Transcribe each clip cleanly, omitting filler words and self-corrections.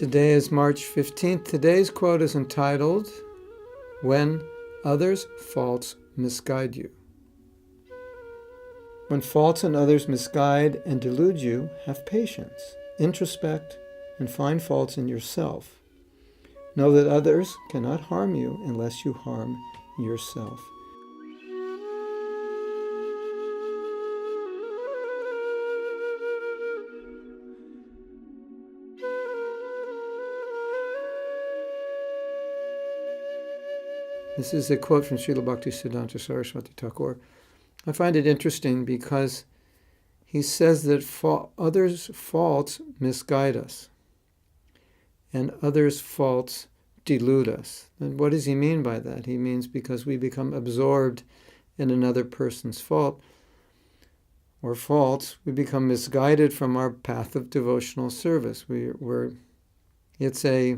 Today is March 15th. Today's quote is entitled, "When Others' Faults Misguide You." When faults in others misguide and delude you, have patience, introspect, and find faults in yourself. Know that others cannot harm you unless you harm yourself. This is a quote from Srila Bhaktisiddhanta Saraswati Thakur. I find it interesting because he says that others' faults misguide us and others' faults delude us. And what does he mean by that? He means because we become absorbed in another person's fault or faults, we become misguided from our path of devotional service. It's a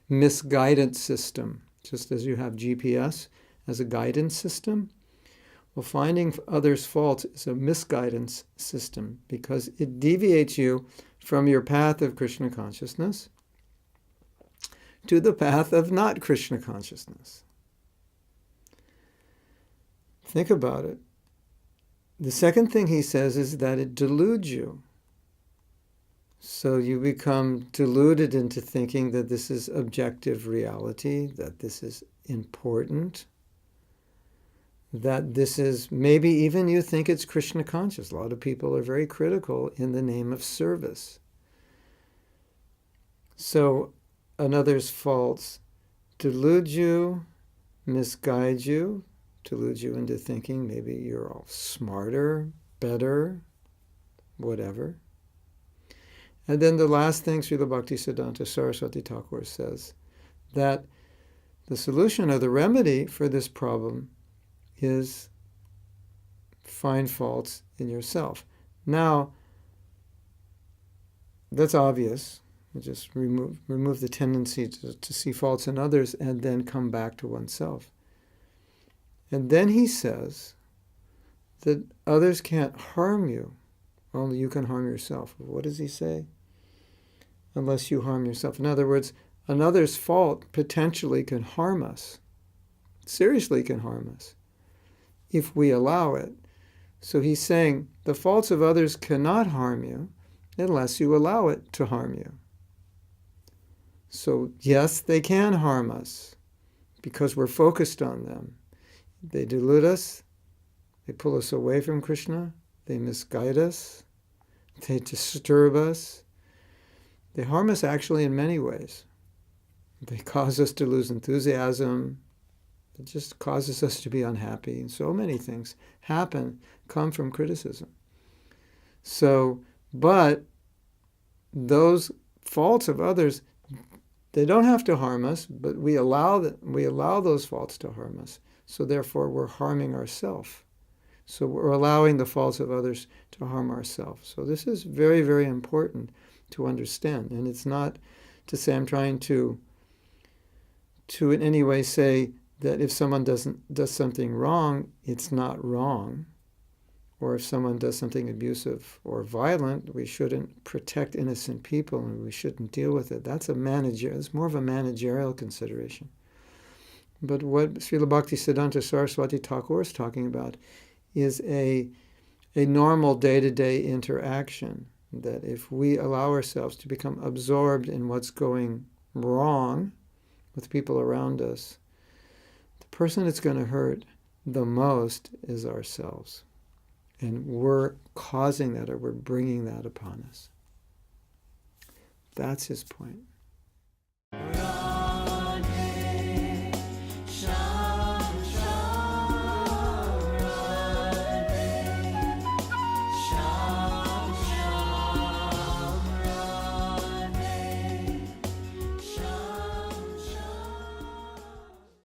misguidance system. Just as you have GPS as a guidance system, well, finding others' faults is a misguidance system because it deviates you from your path of Krishna consciousness to the path of not Krishna consciousness. Think about it. The second thing he says is that it deludes you. So you become deluded into thinking that this is objective reality, that this is important, that this is, maybe even you think it's Krishna conscious. A lot of people are very critical in the name of service. So another's faults delude you, misguide you, delude you into thinking maybe you're all smarter, better, whatever. And then the last thing Srila Bhaktisiddhanta Saraswati Thakur says, that the solution or the remedy for this problem is find faults in yourself. Now, that's obvious. You just remove the tendency to see faults in others and then come back to oneself. And then he says that others can't harm you, only you can harm yourself. What does he say? Unless you harm yourself. In other words, another's fault potentially can harm us, seriously can harm us, if we allow it. So he's saying the faults of others cannot harm you unless you allow it to harm you. So yes, they can harm us because we're focused on them. They delude us, they pull us away from Krishna, they misguide us, they disturb us. They harm us actually in many ways. They cause us to lose enthusiasm. It just causes us to be unhappy. And so many things come from criticism. So, but those faults of others, they don't have to harm us, but we allow those faults to harm us. So therefore, we're harming ourselves. So we're allowing the faults of others to harm ourselves. So this is very, very important to understand. And it's not to say I'm trying to in any way say that if someone does something wrong, it's not wrong. Or if someone does something abusive or violent, we shouldn't protect innocent people and we shouldn't deal with it. It's more of a managerial consideration. But what Srila Bhaktisiddhanta Saraswati Thakur is talking about is a normal day-to-day interaction, that if we allow ourselves to become absorbed in what's going wrong with people around us, the person it's going to hurt the most is ourselves. And we're causing that, or we're bringing that upon us. That's his point.